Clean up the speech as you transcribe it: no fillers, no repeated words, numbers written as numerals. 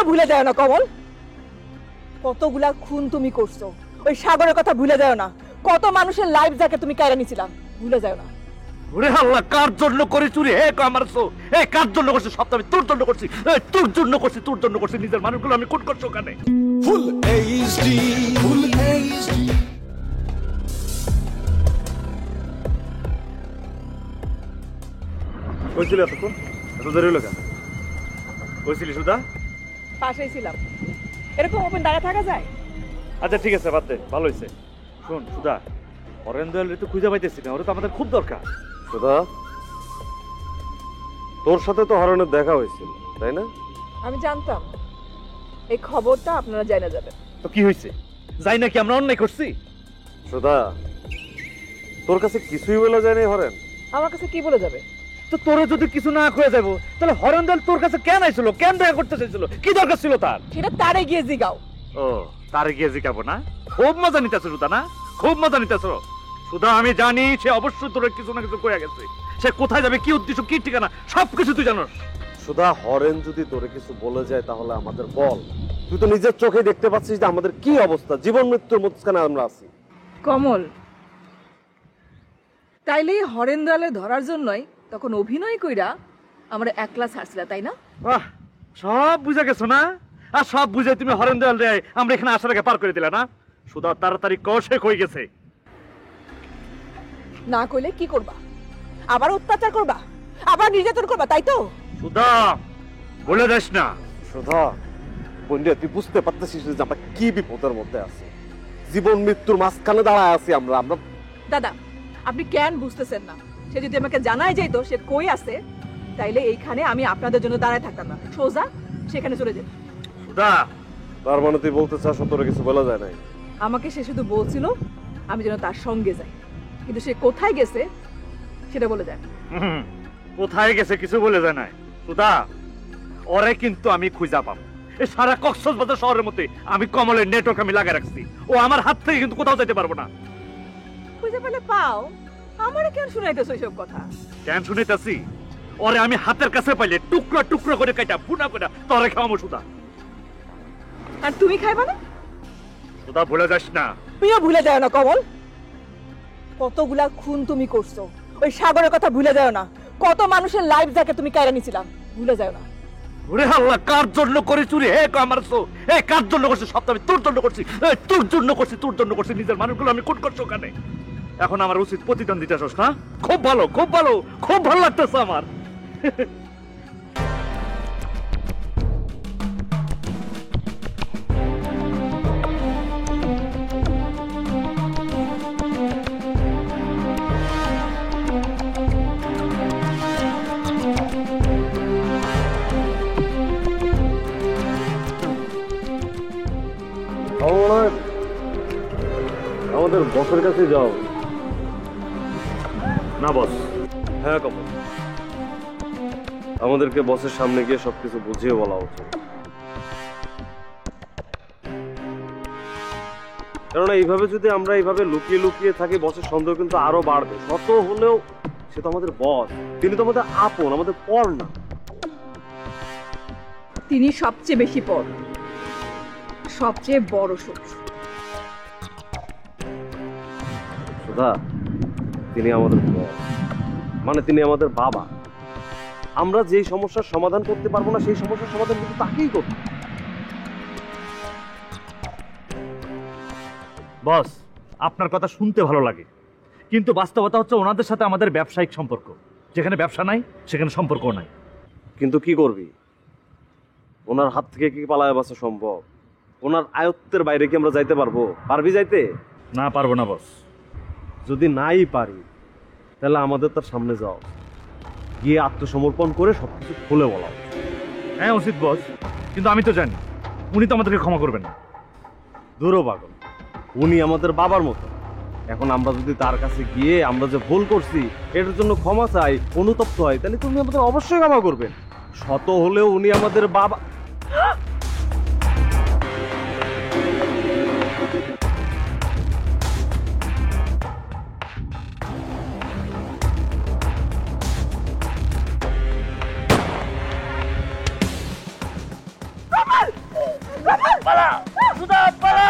তুমিও ভুলে যাও না কমল, কতগুলা খুন তুমি করছো। ওই সাগরের কথা ভুলে যাও না, কত মানুষের লাইফ যাকে তুমি কায়রা নিছিলাম, ভুলে যাও না। ওরে আল্লাহ, কার জন্য করে চুরি? হে কামারছো, হে কার জন্য করছিস? সব তো আমি তোর জন্য করছি, তোর জন্য করছি, তোর জন্য করছি। নিজের মানুষগুলো আমি খুন করছি ওখানে। Full HD, full HD. কইছিলি এতক্ষণ? এত দেরি হলো কেন? কইছিলি সুধা? পাশেই ছিলাম, এরকম ওপেন দাঁড়া থাকা যায়? আচ্ছা ঠিক আছে, বাদ দে, ভালো হয়েছে। শোন সুধা, হরেন্দয়াল তো খুঁজে পাইতেছি না, ওরা তো আমাদের খুব দরকার। সুধা, তোর সাথে তো হরনের দেখা হয়েছিল তাই না? আমি জানতাম এই খবরটা আপনারা জানা যাবেন। তো কি হয়েছে? যাই নাকি আমরা অন্যায় করছি? সুধা, তোর কাছে কিছুই বলা যায় না হরেন? আমার কাছে কি বলে যাবে? তো তোরা যদি কিছু না খুঁজে যাবো, তাহলে হরেন্দয়াল তোর কাছে কেন আইছিল? কেন দেখা করতে চাইছিল? কি দরকার ছিল তার? সেটা তারে গিয়ে জিগাও। ও, তারে গিয়ে জিগাবো না? খুব মজা নিতেছ সুধা, না? খুব মজা নিতেছ সুধা। আমি জানি সে অবশ্যই তোর কিছু না কিছু কয়ে গেছে। সে কোথায় যাবে, কি উদ্দেশ্য, কি ঠিকানা, সবকিছু তুই জানোস। সুধা, হরেন যদি তোরে কিছু বলে যায় তাহলে আমাদের বল। তুই তো নিজের চোখে দেখতে পাচ্ছিস যে আমাদের কি অবস্থা, জীবন মৃত্যুর মাঝখানে আমরা আছি। কমল, তাইলে হরেন্দ্রালে ধরার জন্যই তখন অভিনয় কইরা আমরা একলা ছাড়ছিল, তাই না? বাহ, সব বুঝা গেছো না? আর সব বুঝে তুমি হরেন্দয়াল রে আমরা এখানে আসার আগে পার করে দিলা না? সুধা, তাড়াতাড়ি কষে কই গেছে। না কইলে কি করবা? আবার অত্যাচার করবা, আবার নির্যাতন করবা, তাই তো? সুধা, বলে যাস না। সুধা বন্ধু, তুই বুঝতে পারতেছিস যে আমরা কি বিপদের মধ্যে আছি, জীবন মৃত্যুর মাঝখানে দাঁড়ায় আছি আমরা। দাদা, আপনি কেন বুঝতেছেন না? সে যদি আমাকে জানাই যাইতো সে কই আছে, তাইলে এইখানে আমি আপনাদের জন্য দাঁড়ায় থাকতাম না, সোজা সেখানে চলে যেত। সুধা, তার মানে তুই বলতে চাস তোরে কিছু বলা যায় নাই? আমাকে সে শুধু বলছিল আমি যেন তার সঙ্গে যাই, কিন্তু সে কোথায় গেছে সেটা বলে যায়। কোথায় গেছে কিছু বলে যায় নাই। সুধা, ওরে কিন্তু আমি খুঁজা পাবো। এই সারা কক্সবাজার শহরের মধ্যে আমি কমলের নেটওয়ার্ক আমি লাগাই রাখছি। ও আমার হাত থেকে কিন্তু কোথাও যেতে পারবো না। খুঁজে পেলে পাও, আমারে কেন শুনাইতেছ এইসব কথা? কেন শুনিতেছি? ওরে আমি হাতের কাছে পাইলে টুকরো টুকরো করে কাটা বুনা করে তোরে খাওয়াবো। সুধা, আর তুমি খাইবা না? সুধা, ভুলে যাস না। তুমিও ভুলে যাও না কমল, কতগুলা খুন তুমি করছো। ওই সাগরের কথা ভুলে যাও না, কত মানুষের লাইফ যাকে তুমি কায়রা নিছিলাম, ভুলে যাও না। ওরে আল্লাহ, কার জন্য করে চুরি? হে কামারছো, হে কার জন্য করছিস? সব তো আমি তোর জন্য করছি, তোর জন্য করছি, তোর জন্য করছি। নিজের মানুষগুলো আমি খুন করছি ওখানে। এখন আমার উচিত প্রতিদান দিতে আসস না? খুব ভালো, খুব ভালো, খুব ভালো লাগতেছে আমার। আমাদের বসের কাছে যাও। না বস। হ্যাঁ কমল, আমাদেরকে বসের সামনে গিয়ে সবকিছু বুঝিয়ে বলা উচিত। কেননা এইভাবে যদি আমরা এইভাবে লুকিয়ে লুকিয়ে থাকি, বসের সন্দেহ কিন্তু আরো বাড়বে। শত হলেও সে তো আমাদের বস, তিনি তো আমাদের আপন, আমাদের পর না। তিনি সবচেয়ে বেশি পর, সবচেয়ে বড় শত্রু। সুধা, তিনি আমাদের বস, মানে তিনি আমাদের বাবা। আমরা যেই সমস্যার সমাধান করতে পারবো না সেই সমস্যার সমাধান কিন্তু তাকেই করতে। বস, আপনার কথা শুনতে ভালো লাগে, কিন্তু বাস্তবতা হচ্ছে ওনাদের সাথে আমাদের ব্যবসায়িক সম্পর্ক। যেখানে ব্যবসা নাই সেখানে সম্পর্ক নাই। কিন্তু কি করবি? ওনার হাত থেকে কি পালায় বাঁচা সম্ভব? ওনার আয়ত্তের বাইরে কি আমরা যাইতে পারবো? পারবি যাইতে? না, পারবো না বস। যদি নাই পারি তাহলে আমাদের তার সামনে যাও, গিয়ে আত্মসমর্পণ করে সবকিছু খুলে বলা। হ্যাঁ উচিত বস, কিন্তু আমি তো জানি উনি তো আমাদেরকে ক্ষমা করবেন না। দূরও পাগল, উনি আমাদের বাবার মতো। এখন আমরা যদি তার কাছে গিয়ে আমরা যে ভুল করছি এটার জন্য ক্ষমা চাই, অনুতপ্ত হয়, তাহলে তুমি আমাদের অবশ্যই ক্ষমা করবেন। শত হলেও উনি আমাদের বাবা। পালা সুধা পালা